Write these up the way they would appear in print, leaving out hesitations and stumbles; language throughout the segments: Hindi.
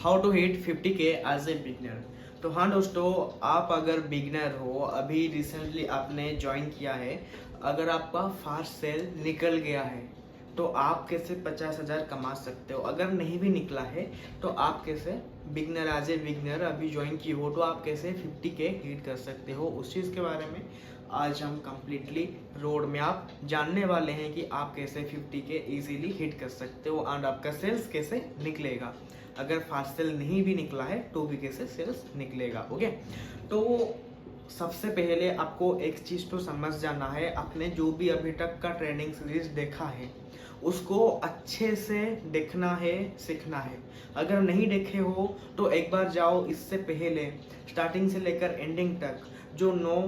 How to hit 50K as a beginner. तो हाँ दोस्तों, आप अगर बिगनर हो, अभी रिसेंटली आपने ज्वाइन किया है, अगर आपका फास्ट सेल निकल गया है तो आप कैसे 50,000 कमा सकते हो। अगर नहीं भी निकला है तो आप कैसे बिगनर एज ए बिगनर अभी ज्वाइन की हो तो आप कैसे 50K हिट कर सकते हो, उस चीज़ के बारे में आज हम कंप्लीटली रोड में आप जानने वाले हैं कि आप कैसे 50K इजीली हिट कर सकते हो एंड आपका सेल्स कैसे निकलेगा। अगर फास्ट सेल नहीं भी निकला है तो भी कैसे सेल्स निकलेगा। ओके, तो सबसे पहले आपको एक चीज़ तो समझ जाना है, आपने जो भी अभी तक का ट्रेनिंग सीरीज देखा है उसको अच्छे से देखना है, सीखना है। अगर नहीं देखे हो तो एक बार जाओ, इससे पहले स्टार्टिंग से लेकर एंडिंग तक जो 9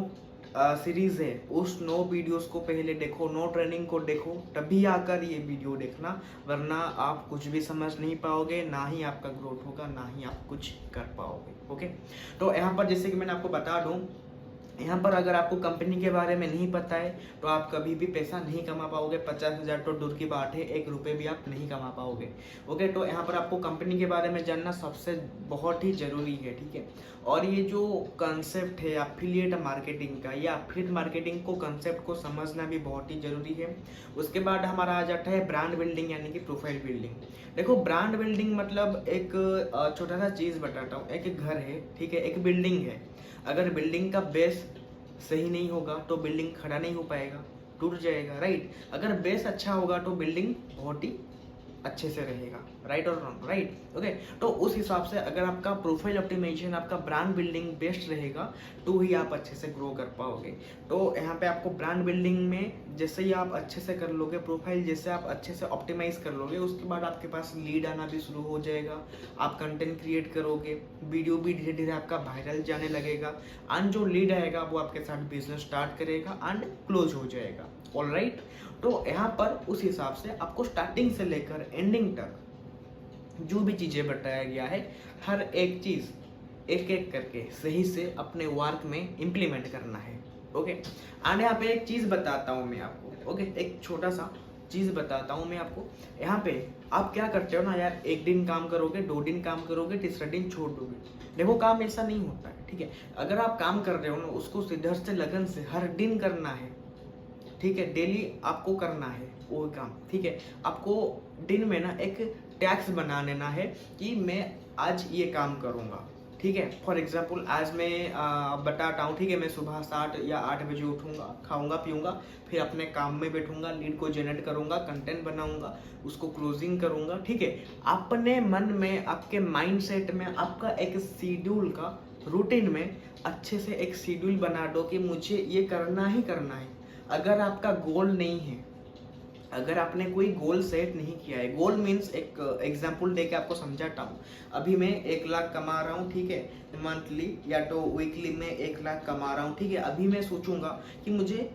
सीरीज है उस 9 वीडियोस को पहले देखो, 9 ट्रेनिंग को देखो, तभी आकर ये वीडियो देखना, वरना आप कुछ भी समझ नहीं पाओगे, ना ही आपका ग्रोथ होगा, ना ही आप कुछ कर पाओगे। ओके, तो यहाँ पर जैसे कि मैंने आपको बता दूं, यहाँ पर अगर आपको कंपनी के बारे में नहीं पता है तो आप कभी भी पैसा नहीं कमा पाओगे। 50,000 तो दूर की बात है, 1 रुपये भी आप नहीं कमा पाओगे। ओके, तो यहाँ पर आपको कंपनी के बारे में जानना सबसे बहुत ही ज़रूरी है। ठीक है, और ये जो कंसेप्ट है एफिलिएट मार्केटिंग का, ये एफिलिएट मार्केटिंग को कंसेप्ट को समझना भी बहुत ही ज़रूरी है। उसके बाद हमारा आ जाता है ब्रांड बिल्डिंग यानी कि प्रोफाइल बिल्डिंग। देखो, ब्रांड बिल्डिंग मतलब एक छोटा सा चीज़ बताता हूँ। एक घर है, ठीक है, एक बिल्डिंग है। अगर बिल्डिंग का बेस सही नहीं होगा तो बिल्डिंग खड़ा नहीं हो पाएगा, टूट जाएगा, राइट। अगर बेस अच्छा होगा तो बिल्डिंग बहुत ही अच्छे से रहेगा, राइट और रॉन्ग, राइट। ओके, तो उस हिसाब से अगर आपका प्रोफाइल ऑप्टिमाइजेशन, आपका ब्रांड बिल्डिंग बेस्ट रहेगा तो ही आप अच्छे से ग्रो कर पाओगे। तो यहाँ पे आपको ब्रांड बिल्डिंग में जैसे ही आप अच्छे से कर लोगे, प्रोफाइल जैसे आप अच्छे से ऑप्टिमाइज कर लोगे, उसके बाद आपके पास लीड आना भी शुरू हो जाएगा। आप कंटेंट क्रिएट करोगे, वीडियो भी धीरे धीरे आपका वायरल जाने लगेगा एंड जो लीड आएगा वो आपके साथ बिजनेस स्टार्ट करेगा एंड क्लोज हो जाएगा। ऑलराइट, तो यहाँ पर उस हिसाब से आपको स्टार्टिंग से लेकर एंडिंग तक जो भी चीज़ें बताया गया है, हर एक चीज़ एक एक करके सही से अपने वर्क में इम्प्लीमेंट करना है। ओके, एंड यहाँ पे एक चीज़ बताता हूँ मैं आपको। ओके, एक छोटा सा चीज़ बताता हूँ मैं आपको। यहाँ पे आप क्या करते हो ना यार, 1 दिन काम करोगे, 2 दिन काम करोगे, तीसरा दिन छोड़ दोगे। देखो, काम ऐसा नहीं होता है, ठीक है। अगर आप काम कर रहे हो ना, उसको सीधे से लगन से हर दिन करना है, ठीक है। डेली आपको करना है वो काम, ठीक है। आपको दिन में ना एक टैक्स बना लेना है कि मैं आज ये काम करूँगा, ठीक है। फॉर एग्जाम्पल आज मैं बताता हूँ, ठीक है, मैं सुबह 7 या 8 बजे उठूँगा, खाऊंगा पीऊँगा, फिर अपने काम में बैठूंगा, लीड को जनरेट करूँगा, कंटेंट बनाऊँगा, उसको क्लोजिंग करूँगा, ठीक है। अपने मन में, आपके माइंडसेट में आपका एक शेड्यूल का, रूटीन में अच्छे से एक शेड्यूल बना दो कि मुझे ये करना ही करना है। अगर आपका गोल नहीं है, अगर आपने कोई गोल सेट नहीं किया है, गोल मीन्स एक एग्जांपल देके आपको समझाता हूँ। अभी मैं 1 लाख कमा रहा हूँ, ठीक है, मंथली या तो वीकली में 1 लाख कमा रहा हूँ, ठीक है। अभी मैं सोचूंगा कि मुझे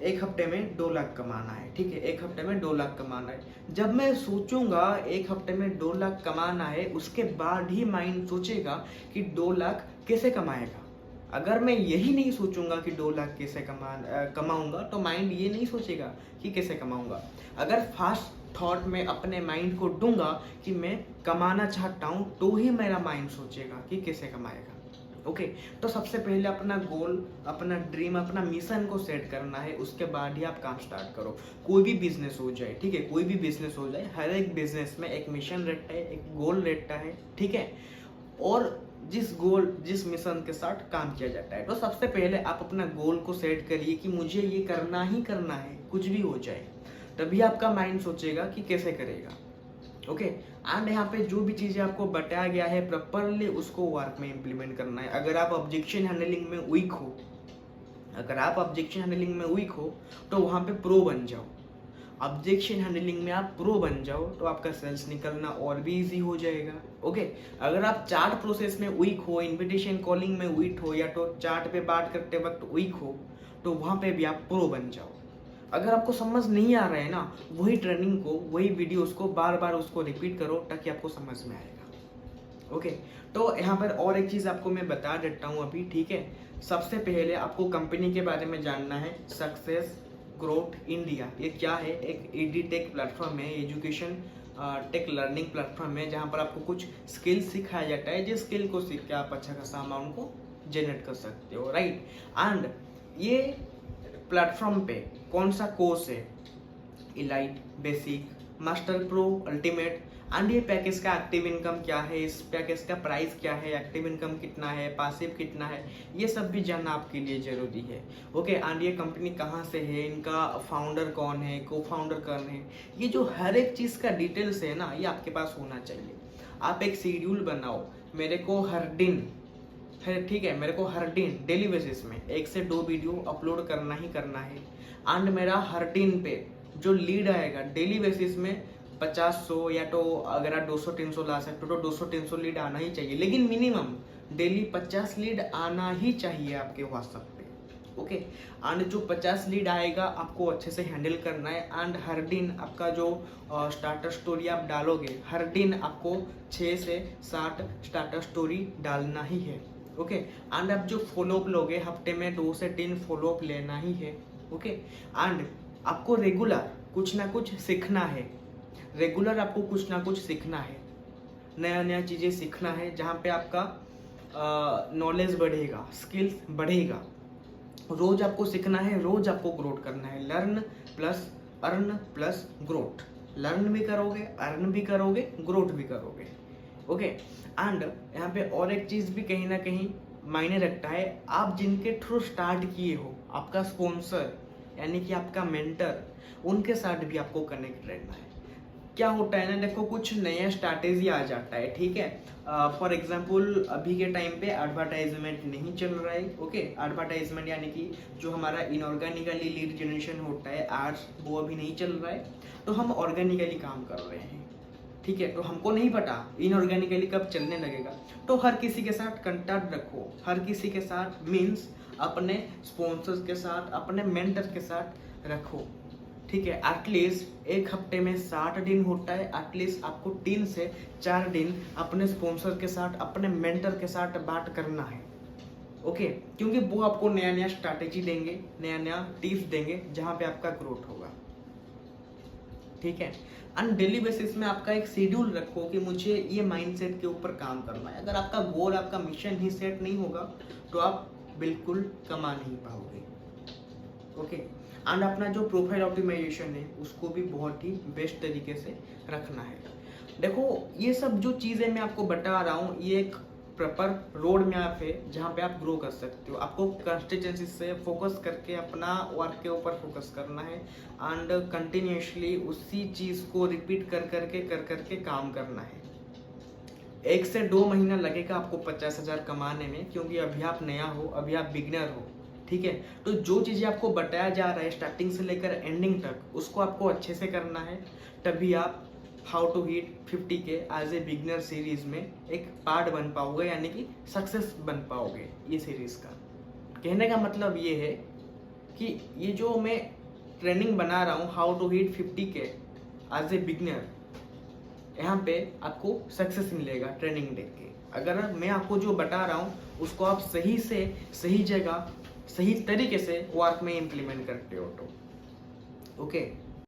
1 हफ्ते में 2 लाख कमाना है, ठीक है, 1 हफ्ते में 2 लाख कमाना है। जब मैं सोचूंगा 1 हफ्ते में 2 लाख कमाना है, उसके बाद ही माइंड सोचेगा कि 2 लाख कैसे कमाएगा। अगर मैं यही नहीं सोचूंगा कि 2 लाख कैसे कमाऊंगा तो माइंड ये नहीं सोचेगा कि कैसे कमाऊंगा। अगर फास्ट थॉट में अपने माइंड को दूंगा कि मैं कमाना चाहता हूं तो ही मेरा माइंड सोचेगा कि कैसे कमाएगा। ओके, तो सबसे पहले अपना गोल, अपना ड्रीम, अपना मिशन को सेट करना है, उसके बाद ही आप काम स्टार्ट करो। कोई भी बिजनेस हो जाए, ठीक है, कोई भी बिजनेस हो जाए, हर एक बिजनेस में एक मिशन रहता है, एक गोल रहता है, ठीक है। और जिस गोल, जिस मिशन के साथ काम किया जाता है, तो सबसे पहले आप अपना गोल को सेट करिए कि मुझे ये करना ही करना है, कुछ भी हो जाए। तभी आपका माइंड सोचेगा कि कैसे करेगा। ओके, एंड यहाँ पे जो भी चीज़ें आपको बताया गया है प्रॉपरली उसको वर्क में इम्प्लीमेंट करना है। अगर आप ऑब्जेक्शन हैंडलिंग में वीक हो, अगर आप ऑब्जेक्शन हैंडलिंग में वीक हो तो वहाँ पे प्रो बन जाओ। ऑब्जेक्शन हैंडलिंग में आप प्रो बन जाओ तो आपका सेल्स निकलना और भी इजी हो जाएगा। ओके, अगर आप चार्ट प्रोसेस में वीक हो, इन्विटेशन कॉलिंग में वीक हो, या तो चार्ट पे बात करते वक्त वीक हो, तो वहाँ पे भी आप प्रो बन जाओ। अगर आपको समझ नहीं आ रहा है ना, वही ट्रेनिंग को, वही वीडियोस को बार बार उसको रिपीट करो ताकि आपको समझ में आएगा। ओके, तो यहाँ पर और एक चीज़ आपको मैं बता देता हूँ अभी, ठीक है। सबसे पहले आपको कंपनी के बारे में जानना है, सक्सेस ग्रोथ इंडिया। ये क्या है? एक एडीटेक प्लेटफॉर्म है, एजुकेशन टेक लर्निंग प्लेटफॉर्म है जहाँ पर आपको कुछ स्किल सिखाया जाता है, जिस स्किल को सीख के आप अच्छा खासा अमाउंट को जनरेट कर सकते हो, राइट। एंड ये प्लेटफॉर्म पे कौन सा कोर्स है, elite, basic, master pro, ultimate, and ये पैकेज का एक्टिव इनकम क्या है, इस पैकेज का प्राइस क्या है, एक्टिव इनकम कितना है, पासिव कितना है, ये सब भी जानना आपके लिए जरूरी है। ओके, एंड ये कंपनी कहाँ से है, इनका फाउंडर कौन है, को फाउंडर कौन है, ये जो हर एक चीज़ का डिटेल्स है ना, ये आपके पास होना चाहिए। आप एक शेड्यूल बनाओ, मेरे को हर दिन, ठीक है, मेरे को हर दिन डेली बेसिस में 1 से 2 वीडियो अपलोड करना ही करना है। एंड मेरा हर दिन पे जो लीड आएगा डेली बेसिस में 50-100, या तो अगर आप 200-300 ला सकते हो तो 200-300 लीड आना ही चाहिए, लेकिन मिनिमम डेली 50 लीड आना ही चाहिए आपके व्हाट्सएप पे। ओके, एंड जो 50 लीड आएगा आपको अच्छे से हैंडल करना है। एंड हर दिन आपका जो स्टार्टर स्टोरी आप डालोगे, हर दिन आपको 6 से 7 स्टार्टर स्टोरी डालना ही है। ओके, एंड आप जो फॉलोअप लोगे हफ्ते में 2 से 3 फॉलोअप लेना ही है। ओके, एंड आपको रेगुलर कुछ ना कुछ सीखना है, रेगुलर आपको कुछ ना कुछ सीखना है, नया नया चीज़ें सीखना है, जहाँ पे आपका नॉलेज बढ़ेगा, स्किल्स बढ़ेगा। रोज आपको सीखना है, रोज आपको ग्रोथ करना है। Learn plus earn plus growth, learn भी करोगे, अर्न भी करोगे, ग्रोथ भी करोगे। ओके, एंड यहाँ पे और एक चीज़ भी कहीं ना कहीं मायने रखता है, आप जिनके थ्रू स्टार्ट किए हो, आपका स्पॉन्सर यानी कि आपका मेंटर, उनके साथ भी आपको कनेक्ट रहना है। क्या होता है ना, देखो कुछ नया स्ट्रैटेजी आ जाता है, ठीक है। फॉर एग्जांपल अभी के टाइम पे एडवर्टाइजमेंट नहीं चल रहा है। ओके, एडवर्टाइजमेंट यानी कि जो हमारा इनऑर्गेनिकली लीड जनरेशन होता है एड्स, वो अभी नहीं चल रहा है, तो हम ऑर्गेनिकली काम कर रहे हैं, ठीक है। तो हमको नहीं पता इनऑर्गेनिकली कब चलने लगेगा, तो हर किसी के साथ कंटैक्ट रखो, हर किसी के साथ मीन्स अपने स्पॉन्सर्स के साथ, अपने मेंटर के साथ रखो, ठीक है। एटलीस्ट एक हफ्ते में 60 दिन होता है, एटलीस्ट आपको 3 से 4 दिन अपने स्पॉन्सर के साथ, अपने मेंटर के साथ बात करना है। ओके, क्योंकि वो आपको नया नया स्ट्रैटेजी देंगे, नया नया टिप्स देंगे, जहाँ पे आपका ग्रोथ होगा, ठीक है। एंड डेली बेसिस में आपका एक शेड्यूल रखो कि मुझे ये माइंडसेट के ऊपर काम करना है। अगर आपका गोल, आपका मिशन ही सेट नहीं होगा तो आप बिल्कुल कमा नहीं पाओगे। ओके, एंड अपना जो प्रोफाइल ऑप्टिमाइजेशन है उसको भी बहुत ही बेस्ट तरीके से रखना है। देखो ये सब जो चीज़ें मैं आपको बता रहा हूँ, ये एक प्रॉपर रोड मैप है जहाँ पे आप ग्रो कर सकते हो। आपको कंसिस्टेंसी से फोकस करके अपना वर्क के ऊपर फोकस करना है, एंड कंटिन्यूसली उसी चीज़ को रिपीट कर करके काम करना है। 1 से 2 महीना लगेगा आपको 50,000 कमाने में, क्योंकि अभी आप नया हो, अभी आप बिगिनर हो, ठीक है। तो जो चीज़ें आपको बताया जा रहा है स्टार्टिंग से लेकर एंडिंग तक, उसको आपको अच्छे से करना है, तभी आप how to hit 50K as a beginner series में एक पार्ट बन पाओगे, यानी कि सक्सेस बन पाओगे। ये सीरीज का कहने का मतलब ये है कि ये जो मैं ट्रेनिंग बना रहा हूँ, how to hit 50K as a beginner, यहाँ पे आपको सक्सेस मिलेगा ट्रेनिंग देख के। अगर मैं आपको जो बता रहा हूँ उसको आप सही से सही जगह, सही तरीके से वर्क में इम्प्लीमेंट करते हो तो। ओके।